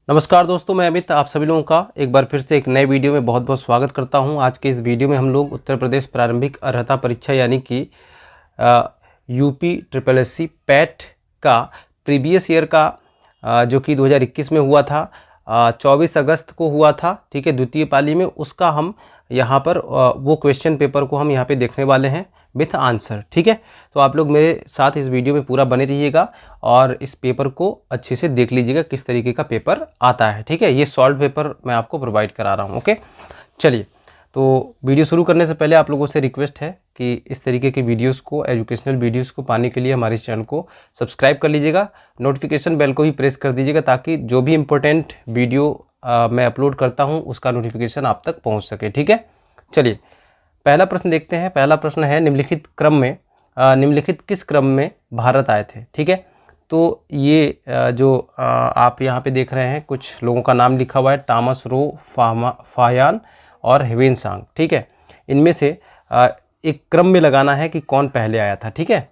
नमस्कार दोस्तों, मैं अमित आप सभी लोगों का एक बार फिर से एक नए वीडियो में बहुत बहुत स्वागत करता हूं। आज के इस वीडियो में हम लोग उत्तर प्रदेश प्रारंभिक अर्हता परीक्षा यानी कि UP triple S C PET का प्रीवियस ईयर का जो कि 2021 में हुआ था, 24 अगस्त को हुआ था, ठीक है, द्वितीय पाली में। उसका हम यहाँ पर वो क्वेश्चन पेपर को हम यहाँ पे देखने वाले हैं विथ आंसर, ठीक है। तो आप लोग मेरे साथ इस वीडियो में पूरा बने रहिएगा और इस पेपर को अच्छे से देख लीजिएगा किस तरीके का पेपर आता है, ठीक है। ये सॉल्व पेपर मैं आपको प्रोवाइड करा रहा हूँ, ओके। चलिए, तो वीडियो शुरू करने से पहले आप लोगों से रिक्वेस्ट है कि इस तरीके की वीडियोस को, एजुकेशनल वीडियोस को पाने के लिए हमारे इस चैनल को सब्सक्राइब कर लीजिएगा, नोटिफिकेशन बेल को भी प्रेस कर दीजिएगा ताकि जो भी इम्पोर्टेंट वीडियो मैं अपलोड करता हूँ उसका नोटिफिकेशन आप तक पहुँच सके, ठीक है। चलिए, पहला प्रश्न देखते हैं। पहला प्रश्न है, निम्नलिखित क्रम में निम्नलिखित किस क्रम में भारत आए थे, ठीक है। तो ये जो आप यहाँ पे देख रहे हैं, कुछ लोगों का नाम लिखा हुआ है, टॉमस रो, फायान और ह्वेनसांग, ठीक है। इनमें से एक क्रम में लगाना है कि कौन पहले आया था, ठीक है।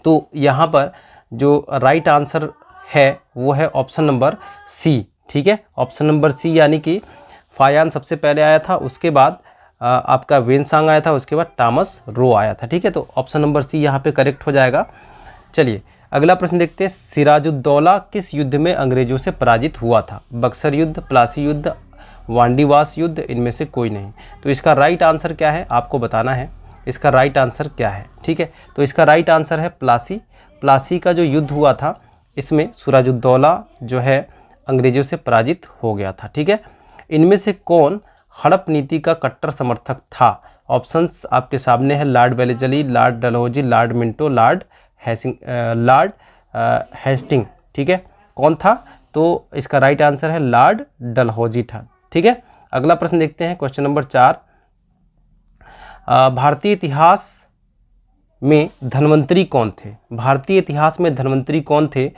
तो यहाँ पर जो राइट आंसर है वो है ऑप्शन नंबर सी, ठीक है। ऑप्शन नंबर सी, यानी कि फायान सबसे पहले आया था, उसके बाद आपका ह्वेनसांग आया था, उसके बाद टॉमस रो आया था, ठीक है। तो ऑप्शन नंबर सी यहाँ पे करेक्ट हो जाएगा। चलिए, अगला प्रश्न देखते हैं। सिराजुद्दौला किस युद्ध में अंग्रेजों से पराजित हुआ था? बक्सर युद्ध, प्लासी युद्ध, वांडीवास युद्ध, इनमें से कोई नहीं। तो इसका राइट आंसर क्या है आपको बताना है। इसका राइट आंसर क्या है, ठीक है। तो इसका राइट आंसर है प्लासी। प्लासी का जो युद्ध हुआ था, इसमें सिराजुद्दौला जो है अंग्रेजों से पराजित हो गया था, ठीक है। इनमें से कौन हड़प नीति का कट्टर समर्थक था? ऑप्शंस आपके सामने है, Lord Wellesley, Lord Dalhousie, Lord Minto, Lord Hasting, ठीक है। कौन था? तो इसका राइट आंसर है लॉर्ड डलहौजी था, ठीक है। अगला प्रश्न देखते हैं, क्वेश्चन नंबर 4। भारतीय इतिहास में धन्वंतरी कौन थे? भारतीय इतिहास में धन्वंतरी कौन थे?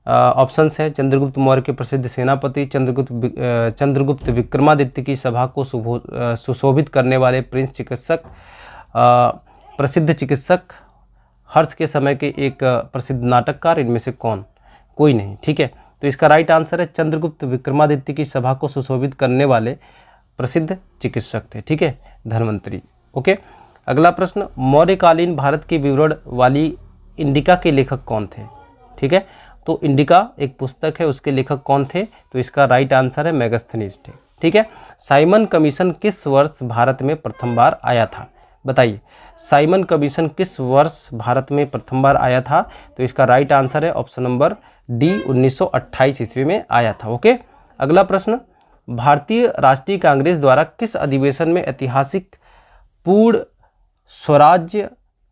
ऑप्शंस है, चंद्रगुप्त मौर्य के प्रसिद्ध सेनापति, चंद्रगुप्त विक्रमादित्य की सभा को सुशोभित करने वाले प्रिंस चिकित्सक, प्रसिद्ध चिकित्सक, हर्ष के समय के एक प्रसिद्ध नाटककार, इनमें से कौन? कोई नहीं, ठीक है। तो इसका राइट आंसर है चंद्रगुप्त विक्रमादित्य की सभा को सुशोभित करने वाले प्रसिद्ध चिकित्सक थे, ठीक है, धन्वंतरी, ओके। अगला प्रश्न, मौर्यकालीन भारत के विवरण वाली इंडिका के लेखक कौन थे? ठीक है, तो इंडिका एक पुस्तक है, उसके लेखक कौन थे? तो इसका राइट आंसर है मेगास्थनीज थे, ठीक है। साइमन कमीशन किस वर्ष भारत में प्रथम बार आया था? बताइए, साइमन कमीशन किस वर्ष भारत में प्रथम बार आया था? तो इसका राइट आंसर है ऑप्शन नंबर डी, 1928 ईस्वी में आया था, ओके। अगला प्रश्न, भारतीय राष्ट्रीय कांग्रेस द्वारा किस अधिवेशन में ऐतिहासिक पूर्ण स्वराज्य,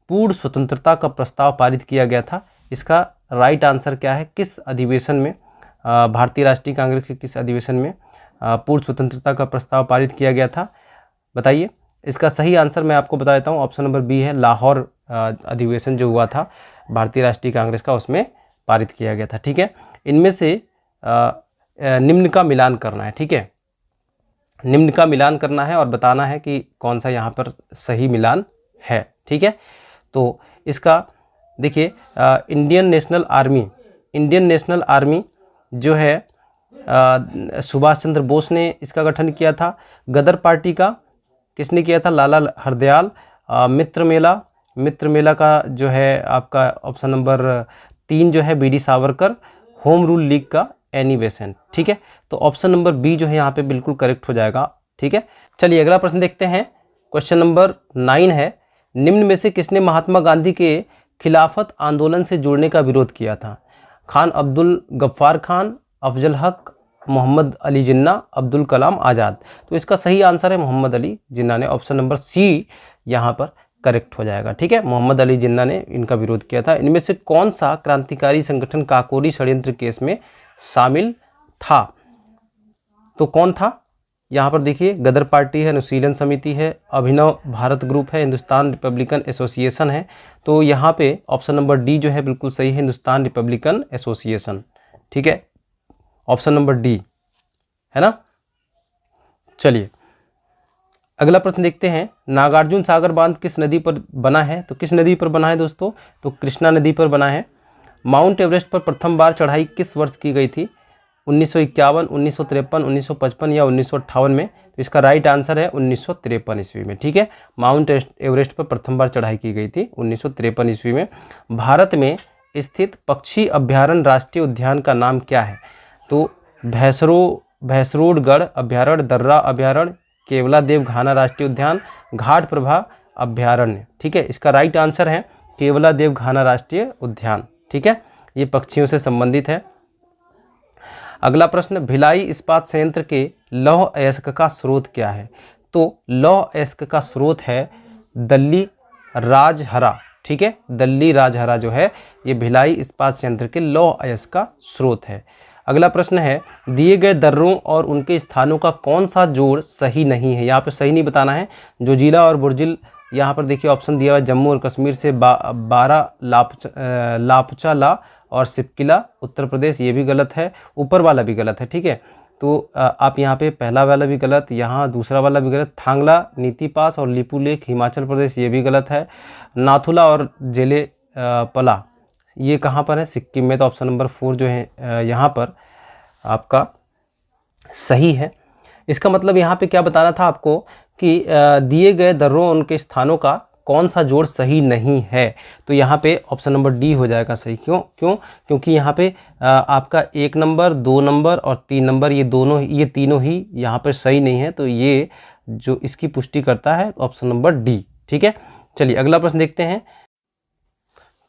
पूर्ण स्वतंत्रता का प्रस्ताव पारित किया गया था? इसका राइट आंसर क्या है? किस अधिवेशन में भारतीय राष्ट्रीय कांग्रेस के किस अधिवेशन में पूर्ण स्वतंत्रता का प्रस्ताव पारित किया गया था? बताइए। इसका सही आंसर मैं आपको बता देता हूँ, ऑप्शन नंबर बी है, लाहौर अधिवेशन जो हुआ था भारतीय राष्ट्रीय कांग्रेस का, उसमें पारित किया गया था, ठीक है। इनमें से निम्न का मिलान करना है, ठीक है। निम्न का मिलान करना है और बताना है कि कौन सा यहाँ पर सही मिलान है, ठीक है। तो इसका देखिए, इंडियन नेशनल आर्मी जो है सुभाष चंद्र बोस ने इसका गठन किया था। गदर पार्टी का किसने किया था? लाला हरदयाल। मित्र मेला का जो है आपका ऑप्शन नंबर 3 जो है BD Savarkar. Home rule league का एनी बेसेंट, ठीक है। तो ऑप्शन नंबर बी जो है यहाँ पे बिल्कुल करेक्ट हो जाएगा, ठीक है। चलिए, अगला प्रश्न देखते हैं। क्वेश्चन नंबर 9 है, निम्न में से किसने महात्मा गांधी के खिलाफत आंदोलन से जुड़ने का विरोध किया था? खान अब्दुल गफ्फार खान, अफजल हक, मोहम्मद अली जिन्ना, अब्दुल कलाम आज़ाद। तो इसका सही आंसर है मोहम्मद अली जिन्ना ने, ऑप्शन नंबर सी यहाँ पर करेक्ट हो जाएगा, ठीक है। मोहम्मद अली जिन्ना ने इनका विरोध किया था। इनमें से कौन सा क्रांतिकारी संगठन काकोरी षड्यंत्र केस में शामिल था? तो कौन था? यहाँ पर देखिए, गदर पार्टी है, अनुशीलन समिति है, अभिनव भारत ग्रुप है, हिंदुस्तान रिपब्लिकन एसोसिएशन है। तो यहाँ पे ऑप्शन नंबर डी जो है बिल्कुल सही है, हिंदुस्तान रिपब्लिकन एसोसिएशन, ठीक है। ऑप्शन नंबर डी है ना। चलिए, अगला प्रश्न देखते हैं। नागार्जुन सागर बांध किस नदी पर बना है? तो किस नदी पर बना है दोस्तों? तो कृष्णा नदी पर बना है। माउंट एवरेस्ट पर प्रथम बार चढ़ाई किस वर्ष की गई थी? 1951, 1953, 1955 या 1958 में? तो इसका राइट आंसर है 1953 ईस्वी में। ठीक है, माउंट एवरेस्ट पर प्रथम बार चढ़ाई की गई थी 1953 ईस्वी में। भारत में स्थित पक्षी अभ्यारण्य राष्ट्रीय उद्यान का नाम क्या है? तो भैंसरोडगढ़ अभ्यारण्य, दर्रा अभ्यारण्य, केवलादेव घाना राष्ट्रीय उद्यान, घाट प्रभा अभ्यारण्य। ठीक है, इसका राइट आंसर है केवलादेव घाना राष्ट्रीय उद्यान। ठीक है, ये पक्षियों से संबंधित है। अगला प्रश्न, भिलाई इस्पात संयंत्र के लौह अयस्क का स्रोत क्या है? तो लौह अयस्क का स्रोत है दल्ली राजहरा। ठीक है, दल्ली राजहरा जो है ये भिलाई इस्पात संयंत्र के लौह अयस्क का स्रोत है। अगला प्रश्न है, दिए गए दर्रों और उनके स्थानों का कौन सा जोड़ सही नहीं है? यहाँ पे सही नहीं बताना है। जोजिला और बुर्जिल, यहाँ पर देखिए ऑप्शन दिया हुआ है जम्मू और कश्मीर से 12 लापचा ला और सिपकिला उत्तर प्रदेश, ये भी गलत है। ऊपर वाला भी गलत है। ठीक है, तो आप यहाँ पे पहला वाला भी गलत, यहाँ दूसरा वाला भी गलत। थांगला नीति पास और लिपू लेक हिमाचल प्रदेश, ये भी गलत है। नाथुला और जेले पला ये कहाँ पर है? सिक्किम में। तो ऑप्शन नंबर 4 जो है यहाँ पर आपका सही है। इसका मतलब यहाँ पे क्या बताना था आपको कि दिए गए दर्रों उनके स्थानों का कौन सा जोड़ सही नहीं है? तो यहाँ पे ऑप्शन नंबर डी हो जाएगा सही। क्योंकि यहाँ पे आपका 1 नंबर, 2 नंबर और 3 नंबर ये तीनों ही यहाँ पर सही नहीं है। तो ये जो इसकी पुष्टि करता है ऑप्शन नंबर डी। ठीक है, चलिए अगला प्रश्न देखते हैं।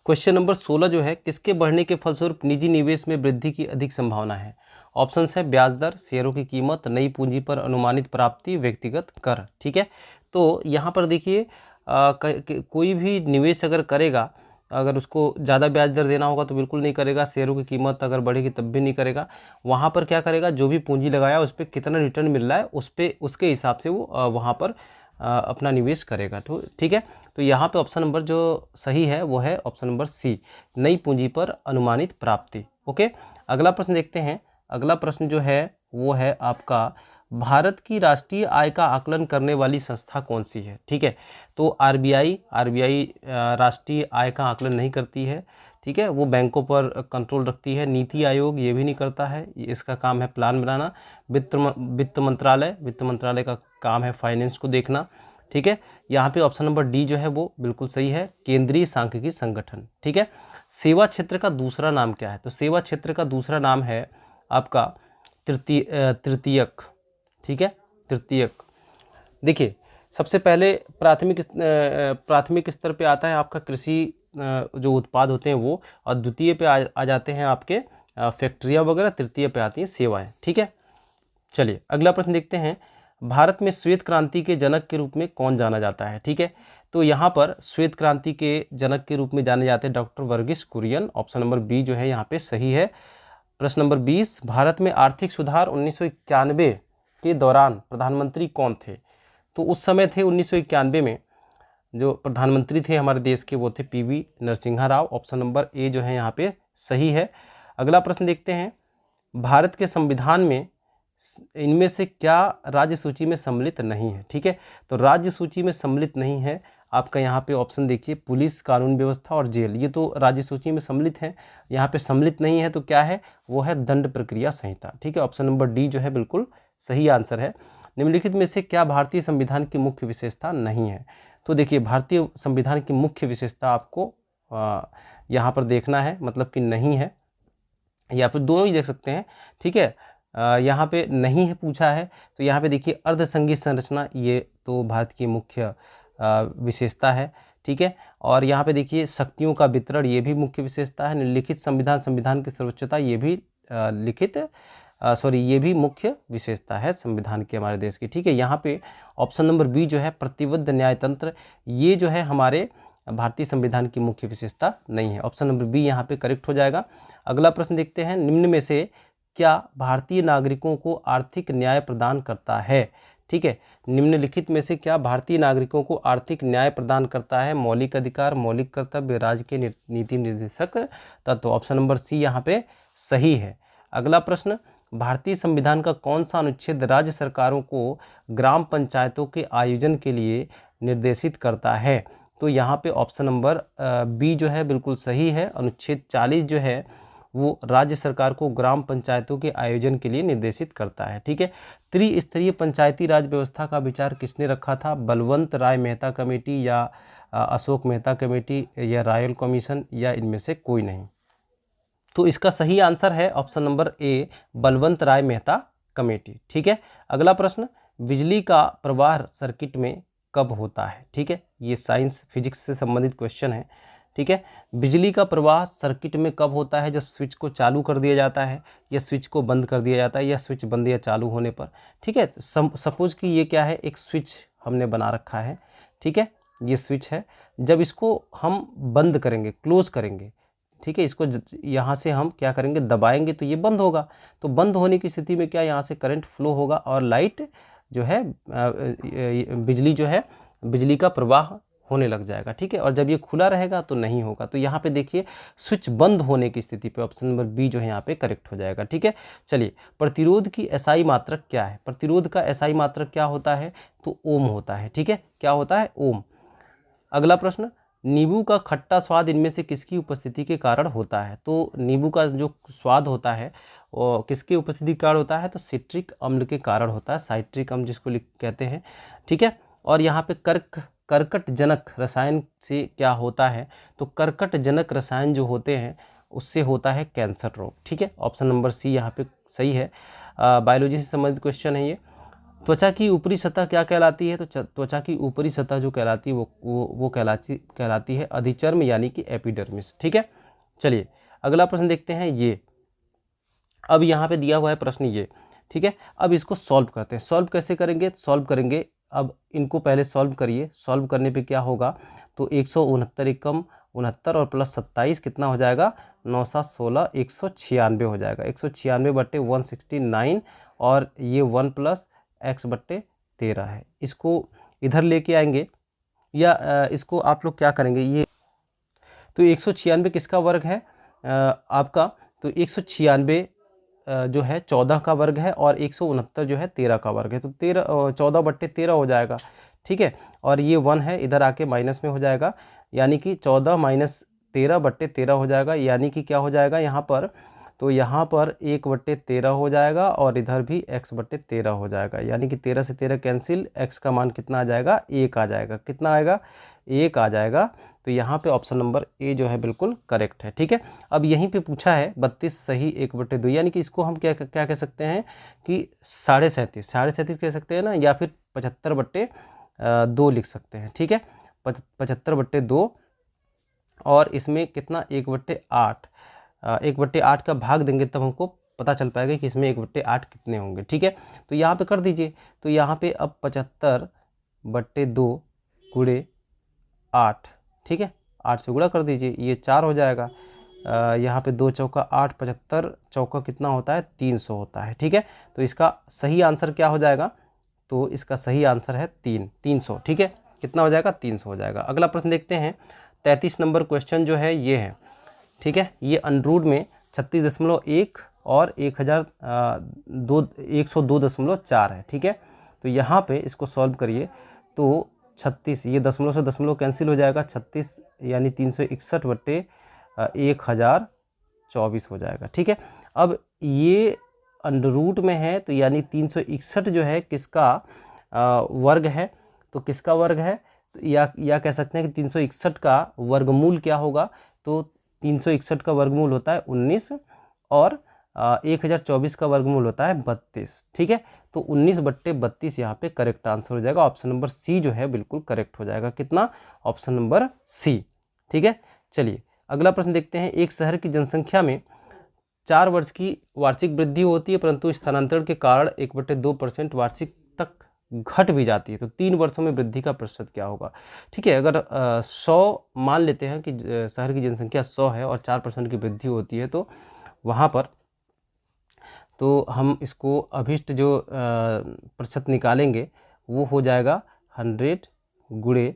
क्वेश्चन नंबर 16 जो है, किसके बढ़ने के फलस्वरूप निजी निवेश में वृद्धि की अधिक संभावना है? ऑप्शंस है ब्याज दर, शेयरों की कीमत, नई पूंजी पर अनुमानित प्राप्ति, व्यक्तिगत कर। ठीक है, तो यहाँ पर देखिए कोई भी निवेश अगर करेगा, अगर उसको ज़्यादा ब्याज दर देना होगा तो बिल्कुल नहीं करेगा। शेयरों की कीमत अगर बढ़ेगी तब भी नहीं करेगा। वहाँ पर क्या करेगा, जो भी पूंजी लगाया उस पर कितना रिटर्न मिल रहा है उसके हिसाब से वो वहाँ पर अपना निवेश करेगा। तो ठीक है, तो यहाँ पे ऑप्शन नंबर जो सही है वो है ऑप्शन नंबर सी, नई पूंजी पर अनुमानित प्राप्ति। ओके, अगला प्रश्न देखते हैं। अगला प्रश्न जो है वो है आपका, भारत की राष्ट्रीय आय का आकलन करने वाली संस्था कौन सी है? ठीक है, तो आरबीआई राष्ट्रीय आय का आकलन नहीं करती है। ठीक है, वो बैंकों पर कंट्रोल रखती है। नीति आयोग ये भी नहीं करता है, इसका काम है प्लान बनाना। वित्त मंत्रालय का काम है फाइनेंस को देखना। ठीक है, यहाँ पे ऑप्शन नंबर डी जो है वो बिल्कुल सही है, केंद्रीय सांख्यिकी संगठन। ठीक है, सेवा क्षेत्र का दूसरा नाम क्या है? तो सेवा क्षेत्र का दूसरा नाम है आपका तृतीयक। ठीक है, तृतीयक। देखिए सबसे पहले प्राथमिक स्तर पे आता है आपका कृषि जो उत्पाद होते हैं वो, और द्वितीय पे आ जाते हैं आपके फैक्ट्रियाँ वगैरह, तृतीय पे आती हैं सेवाएं। ठीक है, चलिए अगला प्रश्न देखते हैं। भारत में श्वेत क्रांति के जनक के रूप में कौन जाना जाता है? ठीक है, तो यहाँ पर श्वेत क्रांति के जनक के रूप में जाने जाते हैं doctor Verghese Kurien. Option number B जो है यहाँ पे सही है। प्रश्न नंबर 20, भारत में आर्थिक सुधार 1991 के दौरान प्रधानमंत्री कौन थे? तो उस समय थे 1991 में जो प्रधानमंत्री थे हमारे देश के वो थे PV Narasimha Rao. Option number ए जो है यहाँ पे सही है। अगला प्रश्न देखते हैं। भारत के संविधान में इनमें से क्या राज्य सूची में सम्मिलित नहीं है? ठीक है, तो राज्य सूची में सम्मिलित नहीं है आपका यहाँ पे ऑप्शन देखिए, पुलिस, कानून व्यवस्था और जेल, ये तो राज्य सूची में सम्मिलित है। यहाँ पे सम्मिलित नहीं है तो क्या है, वो है दंड प्रक्रिया संहिता। ठीक है, ऑप्शन नंबर डी जो है बिल्कुल सही आंसर है। निम्नलिखित में से क्या भारतीय संविधान की मुख्य विशेषता नहीं है? तो देखिए भारतीय संविधान की मुख्य विशेषता आपको यहाँ पर देखना है, मतलब कि नहीं है, या फिर दोनों ही देख सकते हैं। ठीक है, यहाँ पे नहीं है पूछा है, तो यहाँ पे देखिए अर्धसंघीय संरचना, ये तो भारत की मुख्य विशेषता है। ठीक है, और यहाँ पे देखिए शक्तियों का वितरण, ये भी मुख्य विशेषता है। लिखित संविधान की सर्वोच्चता, ये भी ये भी मुख्य विशेषता है संविधान के हमारे देश की। ठीक है, यहाँ पे ऑप्शन नंबर बी जो है प्रतिबद्ध न्यायतंत्र, ये जो है हमारे भारतीय संविधान की मुख्य विशेषता नहीं है। ऑप्शन नंबर बी यहाँ पे करेक्ट हो जाएगा। अगला प्रश्न देखते हैं। निम्न में से क्या भारतीय नागरिकों को आर्थिक न्याय प्रदान करता है? ठीक है, निम्नलिखित में से क्या भारतीय नागरिकों को आर्थिक न्याय प्रदान करता है? मौलिक अधिकार, मौलिक कर्तव्य, राज्य के नीति निर्देशक तत्व। ऑप्शन नंबर सी यहाँ पे सही है। अगला प्रश्न, भारतीय संविधान का कौन सा अनुच्छेद राज्य सरकारों को ग्राम पंचायतों के आयोजन के लिए निर्देशित करता है? तो यहाँ पे ऑप्शन नंबर बी जो है बिल्कुल सही है। अनुच्छेद 40 जो है वो राज्य सरकार को ग्राम पंचायतों के आयोजन के लिए निर्देशित करता है। ठीक है, त्रिस्तरीय पंचायती राज व्यवस्था का विचार किसने रखा था? बलवंत राय मेहता कमेटी या अशोक मेहता कमेटी या रॉयल कमीशन या इनमें से कोई नहीं। तो इसका सही आंसर है option number A, Balwant Rai Mehta committee. ठीक है, अगला प्रश्न, बिजली का प्रवाह सर्किट में कब होता है? ठीक है, ये साइंस फिजिक्स से संबंधित क्वेश्चन है। ठीक है, बिजली का प्रवाह सर्किट में कब होता है? जब स्विच को चालू कर दिया जाता है या स्विच को बंद कर दिया जाता है या स्विच बंद या चालू होने पर। ठीक है, सपोज कि ये क्या है, एक स्विच हमने बना रखा है। ठीक है, ये स्विच है, जब इसको हम बंद करेंगे, क्लोज करेंगे, ठीक है, इसको यहाँ से हम क्या करेंगे, दबाएंगे तो ये बंद होगा। तो बंद होने की स्थिति में क्या, यहाँ से करंट फ्लो होगा और लाइट जो है बिजली जो है, बिजली का प्रवाह होने लग जाएगा। ठीक है, और जब ये खुला रहेगा तो नहीं होगा। तो यहाँ पे देखिए स्विच बंद होने की स्थिति पे ऑप्शन नंबर बी जो है यहाँ पे करेक्ट हो जाएगा। ठीक है, चलिए, प्रतिरोध की एसआई मात्रक क्या है? प्रतिरोध का एसआई मात्रक क्या होता है? तो ओम होता है। ठीक है, क्या होता है? ओम। अगला प्रश्न, नींबू का खट्टा स्वाद इनमें से किसकी उपस्थिति के कारण होता है? तो नींबू का जो स्वाद होता है वो किसकी उपस्थिति के कारण होता है? तो सिट्रिक अम्ल के कारण होता है, साइट्रिक अम्ल जिसको कहते हैं। ठीक है, और यहाँ पे कर्कटजनक रसायन से क्या होता है? तो कर्कटजनक रसायन जो होते हैं उससे होता है कैंसर रोग। ठीक है, ऑप्शन नंबर सी यहाँ पे सही है। बायोलॉजी से संबंधित क्वेश्चन है ये। त्वचा की ऊपरी सतह क्या कहलाती है? तो त्वचा की ऊपरी सतह जो कहलाती है वो कहलाती है अधिचर्म यानी कि एपिडर्मिस। ठीक है, चलिए अगला प्रश्न देखते हैं। ये अब यहाँ पे दिया हुआ है प्रश्न ये। ठीक है, अब इसको सॉल्व करते हैं। सॉल्व कैसे करेंगे? सॉल्व करेंगे, अब इनको पहले सॉल्व करिए। सॉल्व करने पे क्या होगा? तो 169 एकम 69 और प्लस 27 कितना हो जाएगा? 9 7 16 196 हो जाएगा। 196 बट्टे 169 और ये 1 प्लस x बट्टे 13 है। इसको इधर लेके आएंगे या इसको आप लोग क्या करेंगे, ये तो 196 किसका वर्ग है आपका? तो 196 जो है 14 का वर्ग है और 169 जो है 13 का वर्ग है। तो 14 बट्टे 13 हो जाएगा। ठीक है, और ये 1 है, इधर आके माइनस में हो जाएगा, यानी कि 14 माइनस 13 बट्टे 13 हो जाएगा। यानी कि क्या हो जाएगा यहाँ पर? तो यहाँ पर 1 बट्टे 13 हो जाएगा और इधर भी x बट्टे 13 हो जाएगा। यानी कि 13 से 13 कैंसिल, x का मान कितना आ जाएगा? 1 आ जाएगा। कितना आएगा? 1 आ जाएगा। तो यहाँ पे ऑप्शन नंबर ए जो है बिल्कुल करेक्ट है। ठीक है, अब यहीं पे पूछा है 32 सही 1 बट्टे 2, यानी कि इसको हम क्या क्या कह सकते हैं कि 37.5 कह सकते हैं ना, या फिर 75 बट्टे 2 लिख सकते हैं। ठीक है, 75 बट्टे 2 और इसमें कितना? 1 बट्टे 8। 1 बट्टे 8 का भाग देंगे तब हमको पता चल पाएगा कि इसमें 1 बट्टे 8 कितने होंगे। ठीक है, तो यहाँ पे कर दीजिए। तो यहाँ पे अब 75 बट्टे 2 गुणे 8, ठीक है, 8 से गुणा कर दीजिए, ये 4 हो जाएगा। यहाँ पे 2 चौका 8, 75 चौका कितना होता है? 300 होता है। ठीक है, तो इसका सही आंसर क्या हो जाएगा? तो इसका सही आंसर है 300। ठीक है, कितना हो जाएगा? 300 हो जाएगा। अगला प्रश्न देखते हैं। 33 नंबर क्वेश्चन जो है ये है। ठीक है, ये अंडररूट में 36.1 और 102.4 है। ठीक है, तो यहाँ पे इसको सॉल्व करिए तो 36, ये दशमलव से दशमलव कैंसिल हो जाएगा, 36 यानी 361 बट्टे 1024 हो जाएगा। ठीक है, अब ये अंडररूट में है तो यानी 361 जो है किसका वर्ग है? तो किसका वर्ग है? तो या कह सकते हैं कि 361 का वर्गमूल क्या होगा? तो 361 का वर्गमूल होता है 19 और 1024 का वर्गमूल होता है 32। ठीक है, तो 19 बट्टे 32 यहाँ पे करेक्ट आंसर हो जाएगा। ऑप्शन नंबर सी जो है बिल्कुल करेक्ट हो जाएगा। कितना? Option number C. ठीक है, चलिए अगला प्रश्न देखते हैं। एक शहर की जनसंख्या में 4 वर्ष की वार्षिक वृद्धि होती है, परंतु स्थानांतरण के कारण 1/2% वार्षिक तक घट भी जाती है। तो 3 वर्षों में वृद्धि का प्रतिशत क्या होगा? ठीक है, अगर 100 मान लेते हैं कि शहर की जनसंख्या 100 है और 4% की वृद्धि होती है, तो वहाँ पर तो हम इसको अभिष्ट जो प्रतिशत निकालेंगे वो हो जाएगा 100 गुणे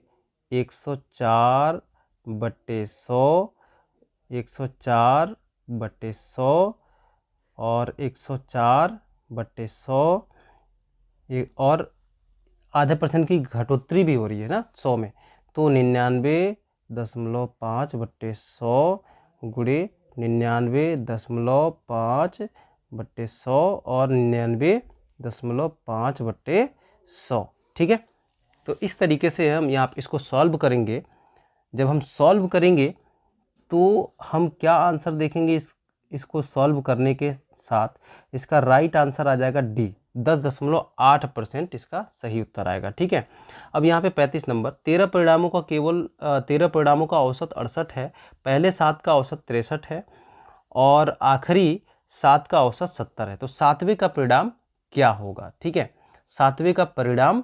104 बट्टे 100, 104 बट्टे 100 और 104 बट्टे 100 और आधे % की घटोत्तरी भी हो रही है ना 100 में, तो 99.5 बट्टे 100 गुणे 99.5/100 और 99.5/100। ठीक है, तो इस तरीके से हम यहाँ पे इसको सॉल्व करेंगे। जब हम सॉल्व करेंगे तो हम क्या आंसर देखेंगे, इसको सॉल्व करने के साथ इसका राइट आंसर आ जाएगा डी, 10.8% इसका सही उत्तर आएगा। ठीक है, अब यहाँ पे 35 नंबर, 13 परिणामों का केवल 13 परिणामों का औसत 68 है, पहले 7 का औसत 63 है और आखिरी 7 का औसत 70 है। तो 7वें का परिणाम क्या होगा? ठीक है, 7वें का परिणाम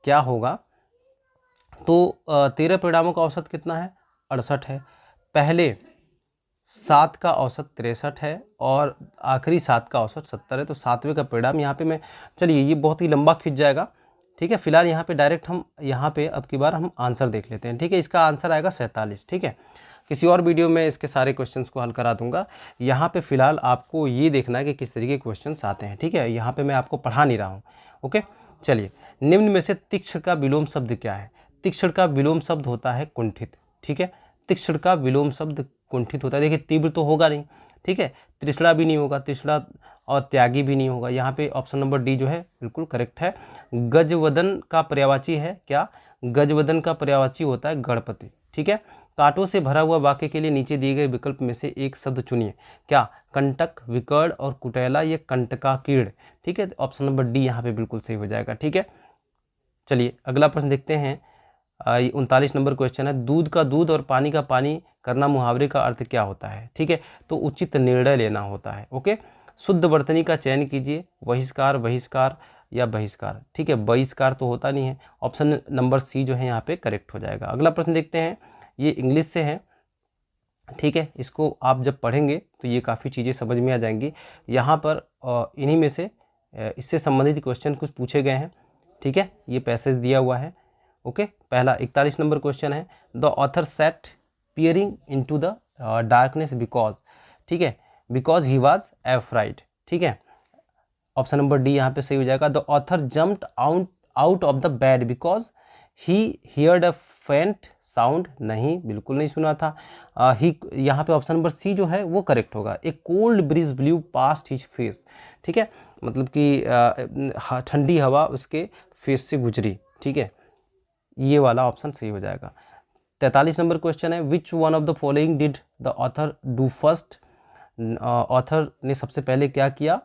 क्या होगा? तो 13 परिणामों का औसत कितना है? 68 है, पहले 7 का औसत 63 है और आखिरी 7 का औसत 70 है। तो 7वें का परिणाम यहाँ पे मैं, चलिए ये बहुत ही लंबा खिंच जाएगा। ठीक है, फिलहाल यहाँ पे डायरेक्ट हम यहाँ पे अब की बार हम आंसर देख लेते हैं। ठीक है, इसका आंसर आएगा 47। ठीक है, किसी और वीडियो में इसके सारे क्वेश्चंस को हल करा दूंगा। यहाँ पे फिलहाल आपको ये देखना है कि किस तरीके के क्वेश्चंस आते हैं। ठीक है, यहाँ पे मैं आपको पढ़ा नहीं रहा हूँ। ओके, चलिए, निम्न में से तीक्ष्ण का विलोम शब्द क्या है? तीक्ष्ण का विलोम शब्द होता है कुंठित। ठीक है, तीक्ष्ण का विलोम शब्द कुंठित होता है। देखिए, तीव्र तो होगा नहीं, ठीक है, तृष्णा भी नहीं होगा, तृष्णा और त्यागी भी नहीं होगा। यहाँ पे ऑप्शन नंबर डी जो है बिल्कुल करेक्ट है। गजवदन का पर्यायवाची है क्या? गजवदन का पर्यायवाची होता है गणपति। ठीक है, कांटों से भरा हुआ वाक्य के लिए नीचे दिए गए विकल्प में से एक शब्द चुनिए। क्या? कंटक, विकर्ण और कुटेला, ये कंटकाकीर्ण। ठीक है, ऑप्शन नंबर डी यहाँ पे बिल्कुल सही हो जाएगा। ठीक है, चलिए अगला प्रश्न देखते हैं। 39 नंबर क्वेश्चन है, दूध का दूध और पानी का पानी करना मुहावरे का अर्थ क्या होता है? ठीक है, तो उचित निर्णय लेना होता है। ओके, शुद्ध वर्तनी का चयन कीजिए, बहिष्कार, बहिष्कार या बहिष्कार। ठीक है, बहिष्कार तो होता नहीं है, ऑप्शन नंबर सी जो है यहाँ पे करेक्ट हो जाएगा। अगला प्रश्न देखते हैं, ये इंग्लिश से है। ठीक है, इसको आप जब पढ़ेंगे तो ये काफ़ी चीज़ें समझ में आ जाएंगी। यहाँ पर इन्हीं में से इससे संबंधित क्वेश्चन कुछ पूछे गए हैं। ठीक है, ये पैसेज दिया हुआ है। ओके, पहला 41 नंबर क्वेश्चन है, the author set peering into the darkness because. ठीक है, बिकॉज ही वॉज एफ्राइड। ठीक है, ऑप्शन नंबर डी यहाँ पे सही हो जाएगा। The author jumped out of the bed because he heard a faint sound. नहीं, बिल्कुल नहीं सुना था। ही, यहाँ पे ऑप्शन नंबर सी जो है वो करेक्ट होगा। ए cold bridge blue past his face. ठीक है, मतलब कि ठंडी हवा उसके फेस से गुजरी। ठीक है, ये वाला ऑप्शन सही हो जाएगा। 43 नंबर क्वेश्चन है, which one of the following did the author do first. Author ने सबसे पहले क्या किया?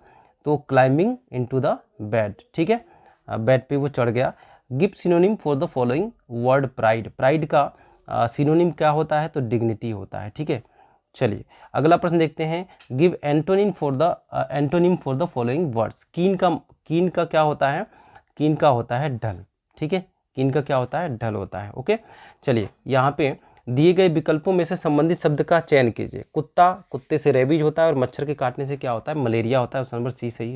तो क्लाइंबिंग इनटू द बेड। ठीक है, बेड पे वो चढ़ गया। Give synonym for the following word pride. Pride का सिनोनिम क्या होता है? तो डिग्निटी होता है। ठीक है, चलिए अगला प्रश्न देखते हैं, give antonym for the following words. कीन का क्या होता है? कीन का होता है ढल। ठीक है, कीन का क्या होता है? ढल होता है। ओके, चलिए यहाँ पे दिए गए विकल्पों में से संबंधित शब्द का चयन कीजिए। कुत्ता, कुत्ते से रेबीज होता है और मच्छर के काटने से क्या होता है? मलेरिया होता है। ऑप्शन नंबर सी सही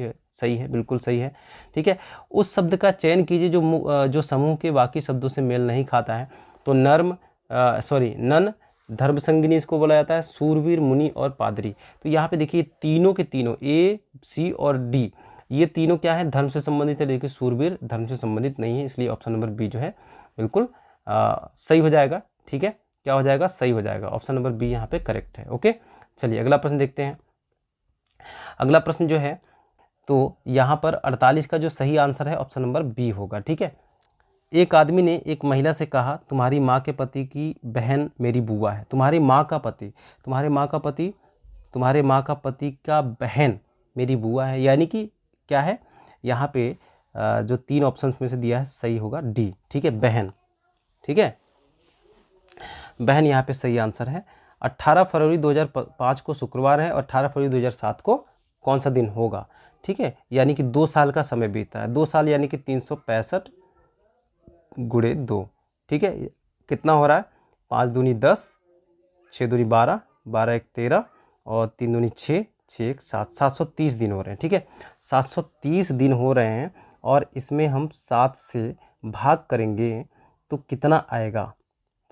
है, बिल्कुल सही है। ठीक है, उस शब्द का चयन कीजिए जो समूह के बाकी शब्दों से मेल नहीं खाता है। तो नन, धर्म संगिनी इसको बोला जाता है, सूरवीर, मुनि और पादरी। तो यहाँ पे देखिए तीनों के तीनों ए, सी और डी, ये तीनों क्या है? धर्म से संबंधित है। देखिए सूरवीर धर्म से संबंधित नहीं है, इसलिए ऑप्शन नंबर बी जो है बिल्कुल सही हो जाएगा। ठीक है, क्या हो जाएगा? सही हो जाएगा। ऑप्शन नंबर बी यहाँ पे करेक्ट है। ओके, चलिए अगला प्रश्न देखते हैं। अगला प्रश्न जो है, तो यहाँ पर 48 का जो सही आंसर है ऑप्शन नंबर बी होगा। ठीक है, एक आदमी ने एक महिला से कहा, तुम्हारी माँ के पति की बहन मेरी बुआ है। तुम्हारी माँ का पति का बहन मेरी बुआ है, यानी कि क्या है? यहाँ पे जो 3 ऑप्शंस में से दिया है सही होगा डी। ठीक है, बहन। ठीक है, बहन यहाँ पे सही आंसर है। 18 फरवरी 2005 को शुक्रवार है और 18 फरवरी 2007 को कौन सा दिन होगा? ठीक है, यानी कि 2 साल का समय बीता है। 2 साल यानी कि 365 गुणे 2। ठीक है, कितना हो रहा है? 5 दूनी 10, 6 दूनी 12, 12 1 13 और 3 दूनी 6, 6 1 7, 730 दिन हो रहे हैं। ठीक है, 730 दिन हो रहे हैं और इसमें हम 7 से भाग करेंगे तो कितना आएगा?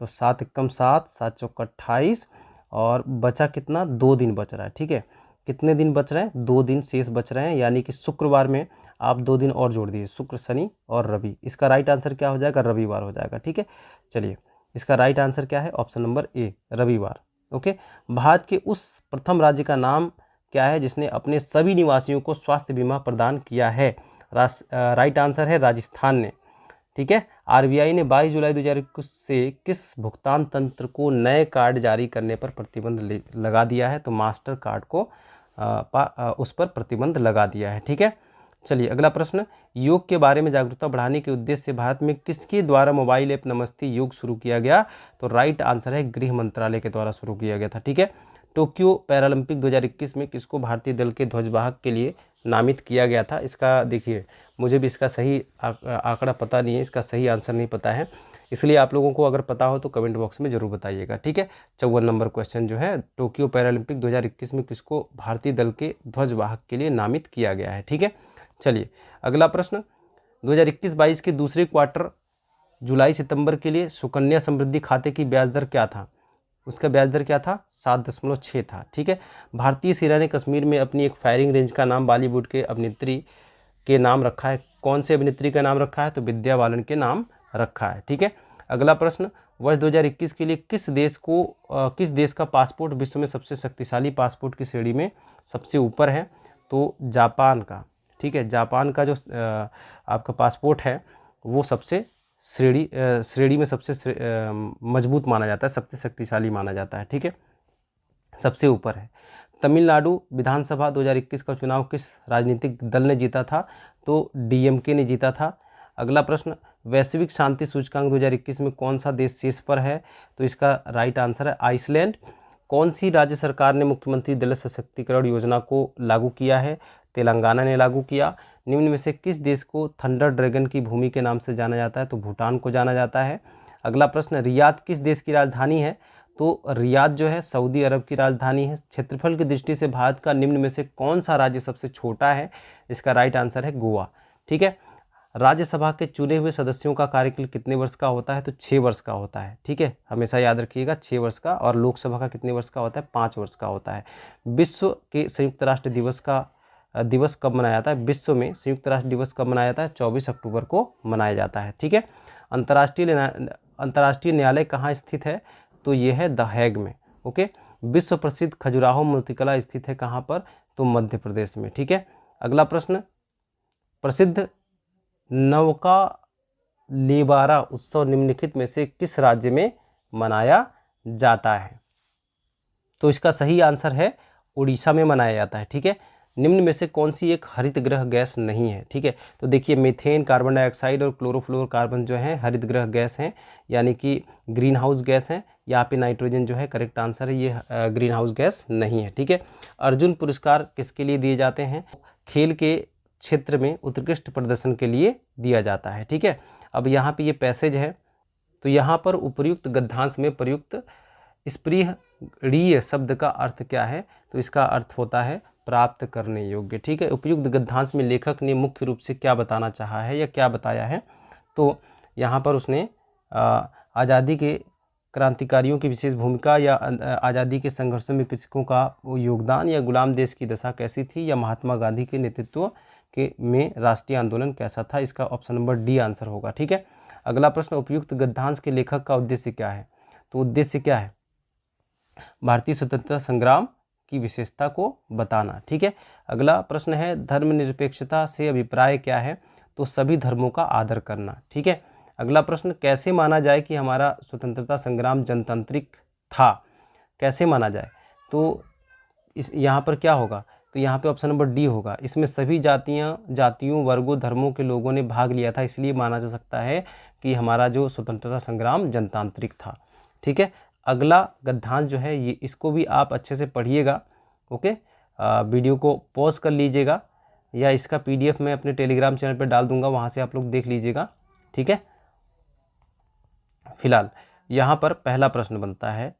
तो 7 एकम 7, 7 चौका 28 और बचा कितना? 2 दिन बच रहा है। ठीक है, कितने दिन बच रहे हैं? 2 दिन शेष बच रहे हैं, यानी कि शुक्रवार में आप 2 दिन और जोड़ दीजिए, शुक्र, शनि और रवि। इसका राइट आंसर क्या हो जाएगा? रविवार हो जाएगा। ठीक है, चलिए इसका राइट आंसर क्या है? ऑप्शन नंबर ए, रविवार। ओके। भारत के उस प्रथम राज्य का नाम क्या है जिसने अपने सभी निवासियों को स्वास्थ्य बीमा प्रदान किया है? राइट आंसर है राजस्थान ने। ठीक है। आरबीआई ने 22 जुलाई 2021 से किस भुगतान तंत्र को नए कार्ड जारी करने पर प्रतिबंध लगा दिया है? तो मास्टर कार्ड को उस पर प्रतिबंध लगा दिया है। ठीक है। चलिए अगला प्रश्न, योग के बारे में जागरूकता बढ़ाने के उद्देश्य से भारत में किसके द्वारा मोबाइल ऐप नमस्ते योग शुरू किया गया? तो राइट आंसर है गृह मंत्रालय के द्वारा शुरू किया गया था। ठीक है। टोक्यो पैरालंपिक 2021 में किसको भारतीय दल के ध्वजवाहक के लिए नामित किया गया था? इसका देखिए, मुझे भी इसका सही आंकड़ा पता नहीं है, इसका सही आंसर नहीं पता है, इसलिए आप लोगों को अगर पता हो तो कमेंट बॉक्स में जरूर बताइएगा। ठीक है। 54 नंबर क्वेश्चन जो है, टोक्यो पैरालंपिक 2021 में किसको भारतीय दल के ध्वजवाहक के लिए नामित किया गया है? ठीक है। चलिए अगला प्रश्न, 2021-22 के दूसरे क्वार्टर जुलाई सितंबर के लिए सुकन्या समृद्धि खाते की ब्याज दर क्या था? उसका ब्याज दर क्या था? 7.6 था। ठीक है। भारतीय सेना ने कश्मीर में अपनी एक फायरिंग रेंज का नाम बॉलीवुड के अभिनेत्री के नाम रखा है। कौन से अभिनेत्री का नाम रखा है? तो विद्या बालन के नाम रखा है। ठीक है। अगला प्रश्न, वर्ष 2021 के लिए किस देश का पासपोर्ट विश्व में सबसे शक्तिशाली पासपोर्ट की श्रेणी में सबसे ऊपर है? तो जापान का। ठीक है। जापान का जो आपका पासपोर्ट है वो सबसे श्रेणी में सबसे मजबूत माना जाता है, सबसे शक्तिशाली माना जाता है। ठीक है। सबसे ऊपर है। तमिलनाडु विधानसभा 2021 का चुनाव किस राजनीतिक दल ने जीता था? तो डीएमके ने जीता था। अगला प्रश्न, वैश्विक शांति सूचकांक 2021 में कौन सा देश शीर्ष पर है? तो इसका राइट आंसर है आइसलैंड। कौन सी राज्य सरकार ने मुख्यमंत्री दलित सशक्तिकरण योजना को लागू किया है? तेलंगाना ने लागू किया। निम्न में से किस देश को थंडर ड्रैगन की भूमि के नाम से जाना जाता है? तो भूटान को जाना जाता है। अगला प्रश्न, रियाद किस देश की राजधानी है? तो रियाद जो है सऊदी अरब की राजधानी है। क्षेत्रफल की दृष्टि से भारत का निम्न में से कौन सा राज्य सबसे छोटा है? इसका राइट आंसर है गोवा। ठीक है। राज्यसभा के चुने हुए सदस्यों का कार्यकाल कितने वर्ष का होता है? तो 6 वर्ष का होता है। ठीक है, हमेशा याद रखिएगा 6 वर्ष का। और लोकसभा का कितने वर्ष का होता है? 5 वर्ष का होता है। विश्व के संयुक्त राष्ट्र दिवस कब मनाया जाता है? विश्व में संयुक्त राष्ट्र दिवस कब मनाया जाता है? 24 अक्टूबर को मनाया जाता है। ठीक है। अंतर्राष्ट्रीय न्यायालय कहाँ स्थित है? तो ये है द हैग में। ओके। विश्व प्रसिद्ध खजुराहो मूर्तिकला स्थित है कहाँ पर? तो मध्य प्रदेश में। ठीक है। अगला प्रश्न, प्रसिद्ध नौका लेबारा उत्सव निम्नलिखित में से किस राज्य में मनाया जाता है? तो इसका सही आंसर है उड़ीसा में मनाया जाता है। ठीक है। निम्न में से कौन सी एक हरित गृह गैस नहीं है? ठीक है। तो देखिए, मीथेन, कार्बन डाइऑक्साइड और क्लोरोफ्लोरोकार्बन जो है हरित गृह गैस हैं, यानी कि ग्रीन हाउस गैस हैं। यहाँ पे नाइट्रोजन जो है करेक्ट आंसर है, ये ग्रीन हाउस गैस नहीं है। ठीक है। अर्जुन पुरस्कार किसके लिए दिए जाते हैं? खेल के क्षेत्र में उत्कृष्ट प्रदर्शन के लिए दिया जाता है। ठीक है। अब यहाँ पे ये पैसेज है, तो यहाँ पर उपर्युक्त गद्यांश में प्रयुक्त स्पृहणीय शब्द का अर्थ क्या है? तो इसका अर्थ होता है प्राप्त करने योग्य। ठीक है। उपयुक्त गद्यांश में लेखक ने मुख्य रूप से क्या बताना चाहा है या क्या बताया है? तो यहाँ पर उसने आज़ादी के क्रांतिकारियों की विशेष भूमिका, या आज़ादी के संघर्षों में कृषकों का योगदान, या गुलाम देश की दशा कैसी थी, या महात्मा गांधी के नेतृत्व में राष्ट्रीय आंदोलन कैसा था? इसका ऑप्शन नंबर डी आंसर होगा। ठीक है। अगला प्रश्न, उपयुक्त गद्यांश के लेखक का उद्देश्य क्या है? तो उद्देश्य क्या है? भारतीय स्वतंत्रता संग्राम की विशेषता को बताना। ठीक है। अगला प्रश्न है, धर्मनिरपेक्षता से अभिप्राय क्या है? तो सभी धर्मों का आदर करना। ठीक है। अगला प्रश्न, कैसे माना जाए कि हमारा स्वतंत्रता संग्राम जनतांत्रिक था? कैसे माना जाए? तो इस यहाँ पर क्या होगा? तो यहाँ पे ऑप्शन नंबर डी होगा। इसमें सभी जातियों, वर्गों, धर्मों के लोगों ने भाग लिया था, इसलिए माना जा सकता है कि हमारा जो स्वतंत्रता संग्राम जनतांत्रिक था। ठीक है। अगला गद्यांश जो है, ये इसको भी आप अच्छे से पढ़िएगा। ओके। वीडियो को पॉज कर लीजिएगा, या इसका PDF मैं अपने टेलीग्राम चैनल पर डाल दूंगा, वहाँ से आप लोग देख लीजिएगा। ठीक है। फिलहाल यहाँ पर पहला प्रश्न बनता है,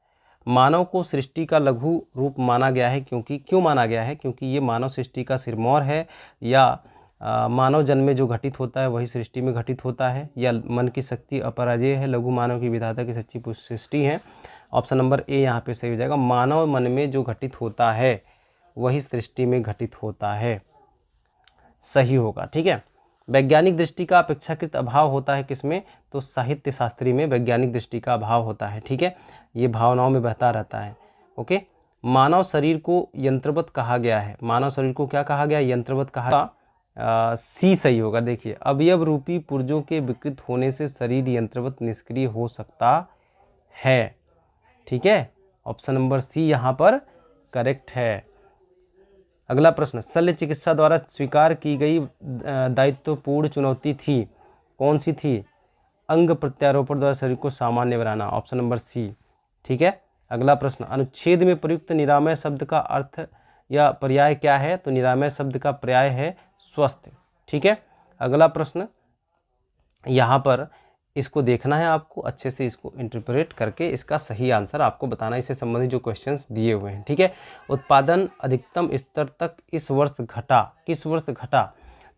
मानव को सृष्टि का लघु रूप माना गया है क्यों माना गया है? क्योंकि ये मानव सृष्टि का सिरमौर है, या मानव जन्म में जो घटित होता है वही सृष्टि में घटित होता है, या मन की शक्ति अपराजेय है, लघु मानव की विधाता की सच्ची सृष्टि है? ऑप्शन नंबर ए यहाँ पे सही हो जाएगा। मानव मन में जो घटित होता है वही सृष्टि में घटित होता है, सही होगा। ठीक है। वैज्ञानिक दृष्टि का अपेक्षाकृत अभाव होता है किसमें? तो साहित्य शास्त्री में वैज्ञानिक दृष्टि का अभाव होता है। ठीक है। ये भावनाओं में बहता रहता है। ओके। मानव शरीर को यंत्रवत कहा गया है, मानव शरीर को क्या कहा गया, यंत्रवत कहा। सी सही होगा। देखिए, अवयव रूपी पुर्जों के विकृत होने से शरीर यंत्रवत निष्क्रिय हो सकता है। ठीक है, ऑप्शन नंबर सी यहाँ पर करेक्ट है। अगला प्रश्न, शल्य चिकित्सा द्वारा स्वीकार की गई दायित्वपूर्ण चुनौती थी, कौन सी थी? अंग प्रत्यारोपण द्वारा शरीर को सामान्य बनाना, ऑप्शन नंबर सी। ठीक है। अगला प्रश्न, अनुच्छेद में प्रयुक्त निरामय शब्द का अर्थ या पर्याय क्या है? तो निरामय शब्द का पर्याय है स्वस्थ। ठीक है। अगला प्रश्न, यहाँ पर इसको देखना है आपको, अच्छे से इसको इंटरप्रेट करके इसका सही आंसर आपको बताना है, इससे संबंधित जो क्वेश्चंस दिए हुए हैं। ठीक है। उत्पादन अधिकतम स्तर तक इस वर्ष घटा, किस वर्ष घटा?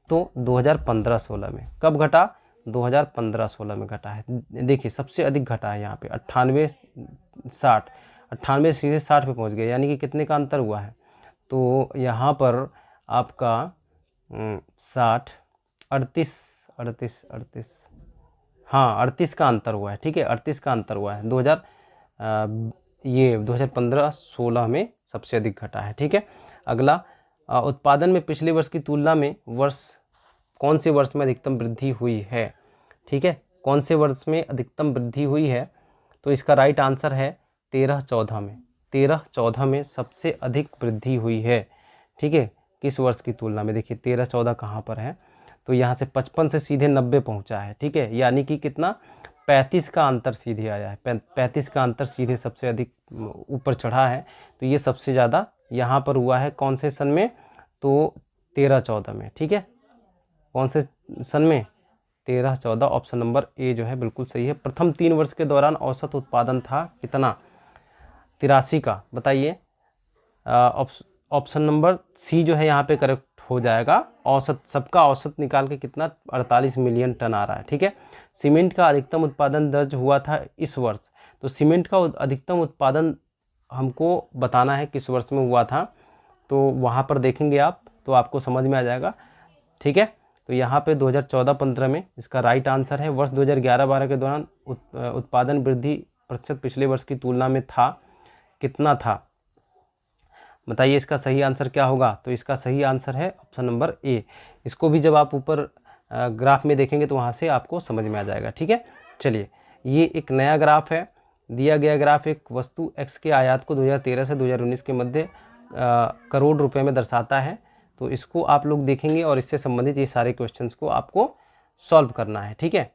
तो 2015-16 में। कब घटा? 2015-16 में घटा है। देखिए, सबसे अधिक घटा है यहाँ पे 98-60, 98 सीधे 60 पे पहुँच गए, यानी कि कितने का अंतर हुआ है? तो यहाँ पर आपका 60, 38, हाँ 38 का अंतर हुआ है। ठीक है, 38 का अंतर हुआ है। 2015-16 में सबसे अधिक घटा है। ठीक है। अगला, उत्पादन में पिछले वर्ष की तुलना में कौन से वर्ष में अधिकतम वृद्धि हुई है? ठीक है, कौन से वर्ष में अधिकतम वृद्धि हुई है? तो इसका राइट आंसर है 13-14 में। 13-14 में सबसे अधिक वृद्धि हुई है। ठीक है, किस वर्ष की तुलना में? देखिए 13-14 कहाँ पर है? तो यहाँ से 55 से सीधे 90 पहुँचा है। ठीक है, यानी कि कितना? 35 का अंतर सीधे आया है। 35 का अंतर सीधे सबसे अधिक ऊपर चढ़ा है। तो ये सबसे ज़्यादा यहाँ पर हुआ है कौन से सन में? तो 13-14 में। ठीक है, कौन से सन में? 13-14, ऑप्शन नंबर ए जो है बिल्कुल सही है। प्रथम 3 वर्ष के दौरान औसत उत्पादन था कितना? 83 का। बताइए, ऑप्शन नंबर सी जो है यहाँ पे करेक्ट हो जाएगा। औसत, सबका औसत निकाल के कितना? 48 मिलियन टन आ रहा है। ठीक है। सीमेंट का अधिकतम उत्पादन दर्ज हुआ था इस वर्ष। तो सीमेंट का अधिकतम उत्पादन हमको बताना है किस वर्ष में हुआ था, तो वहाँ पर देखेंगे आप तो आपको समझ में आ जाएगा। ठीक है, तो यहाँ पे 2014-15 में इसका राइट आंसर है। वर्ष 2011-12 के दौरान उत्पादन वृद्धि प्रतिशत पिछले वर्ष की तुलना में था कितना था? बताइए इसका सही आंसर क्या होगा? तो इसका सही आंसर है ऑप्शन नंबर ए। इसको भी जब आप ऊपर ग्राफ में देखेंगे तो वहाँ से आपको समझ में आ जाएगा। ठीक है, चलिए, ये एक नया ग्राफ है। दिया गया ग्राफ एक वस्तु एक्स के आयात को 2013 से 2019 के मध्य करोड़ रुपए में दर्शाता है। तो इसको आप लोग देखेंगे और इससे संबंधित ये सारे क्वेश्चंस को आपको सॉल्व करना है। ठीक है,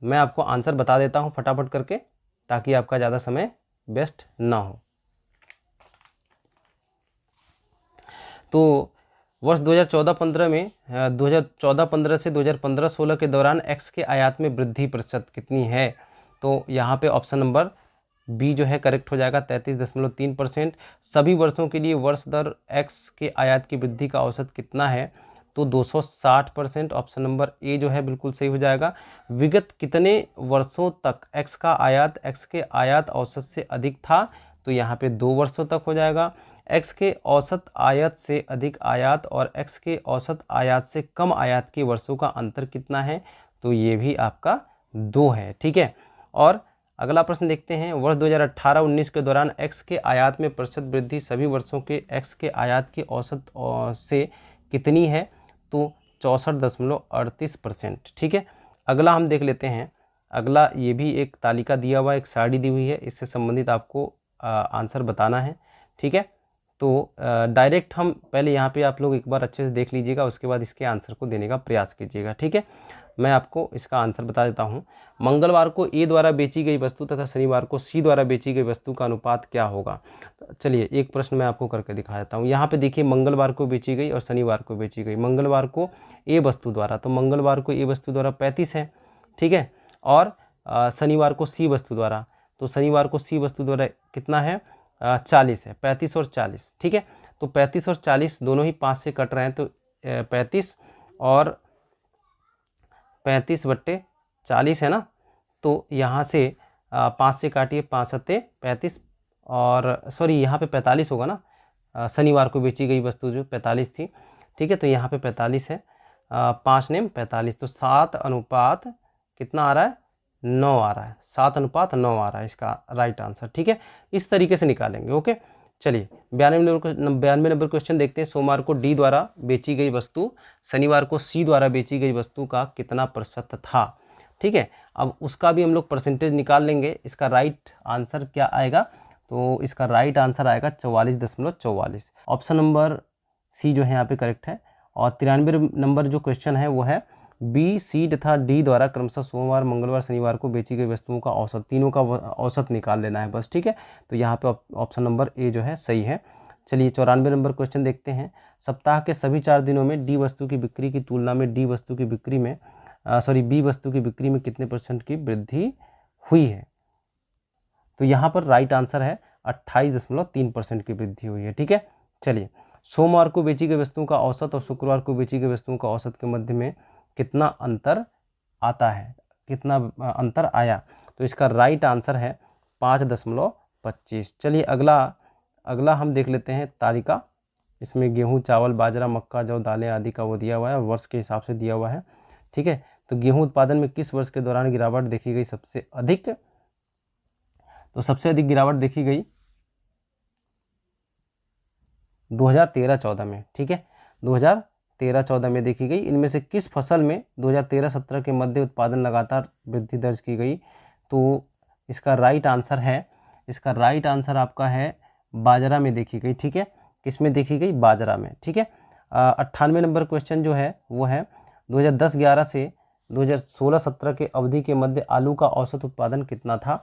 मैं आपको आंसर बता देता हूँ फटाफट करके, ताकि आपका ज़्यादा समय वेस्ट ना हो। तो वर्ष 2014-15 में 2014-15 से 2015-16 के दौरान एक्स के आयात में वृद्धि प्रतिशत कितनी है? तो यहाँ पे ऑप्शन नंबर बी जो है करेक्ट हो जाएगा, 33.3%। सभी वर्षों के लिए वर्ष दर एक्स के आयात की वृद्धि का औसत कितना है? तो 260%। ऑप्शन नंबर ए जो है बिल्कुल सही हो जाएगा। विगत कितने वर्षों तक एक्स का आयात एक्स के आयात औसत से अधिक था? तो यहाँ पे 2 वर्षों तक हो जाएगा। एक्स के औसत आयात से अधिक आयात और एक्स के औसत आयात से कम आयात के वर्षों का अंतर कितना है? तो ये भी आपका 2 है। ठीक है, और अगला प्रश्न देखते हैं। वर्ष 2018-19 के दौरान एक्स के आयात में प्रतिशत वृद्धि सभी वर्षों के एक्स के आयात की औसत से कितनी है? तो 64.38%। ठीक है, अगला हम देख लेते हैं। अगला ये भी एक तालिका दिया हुआ, एक सारणी दी हुई है, इससे संबंधित आपको आंसर बताना है। ठीक है, तो डायरेक्ट हम पहले यहाँ पे आप लोग एक बार अच्छे से देख लीजिएगा, उसके बाद इसके आंसर को देने का प्रयास कीजिएगा। ठीक है, मैं आपको इसका आंसर बता देता हूँ। मंगलवार को ए द्वारा बेची गई वस्तु तथा शनिवार को सी द्वारा बेची गई वस्तु का अनुपात क्या होगा? चलिए एक प्रश्न मैं आपको करके दिखा देता हूँ। यहाँ पे देखिए, मंगलवार को बेची गई और शनिवार को बेची गई। मंगलवार को ए वस्तु द्वारा, तो मंगलवार को ए वस्तु द्वारा 35 है। ठीक है, और शनिवार को सी वस्तु द्वारा, तो शनिवार को सी वस्तु द्वारा कितना है? 40 है। 35 और 40। ठीक है, तो 35 और 40 दोनों ही 5 से कट रहे हैं, तो 35 और 35/40 है ना। तो यहाँ से 5 से काटिए, 5 सत्ते 35, और सॉरी यहाँ पे 45 होगा ना। शनिवार को बेची गई वस्तु जो 45 थी। ठीक है, तो यहाँ पे 45 है, 5 नेम 45, तो 7 अनुपात कितना आ रहा है? 9 आ रहा है। 7 अनुपात 9 आ रहा है इसका राइट आंसर। ठीक है, इस तरीके से निकालेंगे। ओके, चलिए 92 नंबर क्वेश्चन देखते हैं। सोमवार को डी द्वारा बेची गई वस्तु शनिवार को सी द्वारा बेची गई वस्तु का कितना प्रतिशत था। ठीक है, अब उसका भी हम लोग परसेंटेज निकाल लेंगे। इसका राइट आंसर क्या आएगा, तो इसका राइट आंसर आएगा 44.44। ऑप्शन नंबर सी जो है यहाँ पे करेक्ट है। और 93 नंबर जो क्वेश्चन है वो है बी, सी तथा डी द्वारा क्रमशः सोमवार, मंगलवार, शनिवार को बेची गई वस्तुओं का औसत, तीनों का औसत निकाल लेना है बस। ठीक है, तो यहाँ पे ऑप्शन नंबर ए जो है सही है। चलिए 94 नंबर क्वेश्चन देखते हैं। सप्ताह के सभी 4 दिनों में डी वस्तु की बिक्री की तुलना में बी वस्तु की बिक्री में कितने % की वृद्धि हुई है। तो यहाँ पर राइट आंसर है 28.3% की वृद्धि हुई है। ठीक है, चलिए सोमवार को बेची गई वस्तुओं का औसत और शुक्रवार को बेची गई वस्तुओं का औसत के मध्य में कितना अंतर आता है, कितना अंतर आया। तो इसका राइट आंसर है 5.25। चलिए अगला हम देख लेते हैं तालिका। इसमें गेहूं, चावल, बाजरा, मक्का, जौ, दालें आदि का वो दिया हुआ है, वर्ष के हिसाब से दिया हुआ है। ठीक है, तो गेहूं उत्पादन में किस वर्ष के दौरान गिरावट देखी गई सबसे अधिक। तो सबसे अधिक गिरावट देखी गई 2013-14 में। ठीक है, 2013-14 में देखी गई। इनमें से किस फसल में 2013-17 के मध्य उत्पादन लगातार वृद्धि दर्ज की गई। तो इसका राइट आंसर आपका है बाजरा में देखी गई। ठीक है, किस में देखी गई, बाजरा में। ठीक है, 98 नंबर क्वेश्चन जो है वो है 2010-11 से 2016-17 के अवधि के मध्य आलू का औसत उत्पादन कितना था।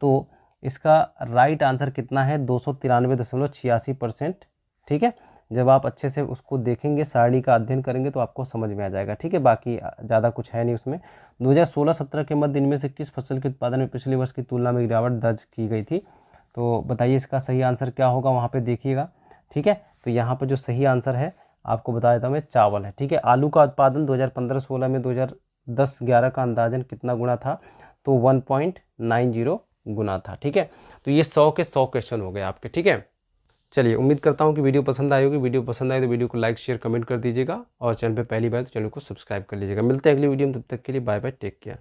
तो इसका राइट आंसर कितना है, 293.86%। ठीक है, जब आप अच्छे से उसको देखेंगे, सारणी का अध्ययन करेंगे तो आपको समझ में आ जाएगा। ठीक है, बाकी ज़्यादा कुछ है नहीं उसमें। 2016-17 के मध्य इनमें से किस फसल के उत्पादन में पिछले वर्ष की तुलना में गिरावट दर्ज की गई थी। तो बताइए इसका सही आंसर क्या होगा, वहाँ पे देखिएगा। ठीक है, तो यहाँ पर जो सही आंसर है आपको बता देता हूँ मैं, चावल है। ठीक है, आलू का उत्पादन 2015-16 में 2010-11 का अंदाजन कितना गुना था, तो 1.90 गुना था। ठीक है, तो ये 100 के 100 क्वेश्चन हो गए आपके। ठीक है, चलिए उम्मीद करता हूँ कि वीडियो पसंद आई होगी। वीडियो पसंद आए तो वीडियो को लाइक, शेयर, कमेंट कर दीजिएगा और चैनल पे पहली बार तो चैनल को सब्सक्राइब कर लीजिएगा। मिलते हैं अगली वीडियो में, तब तक के लिए बाय बाय, टेक केयर।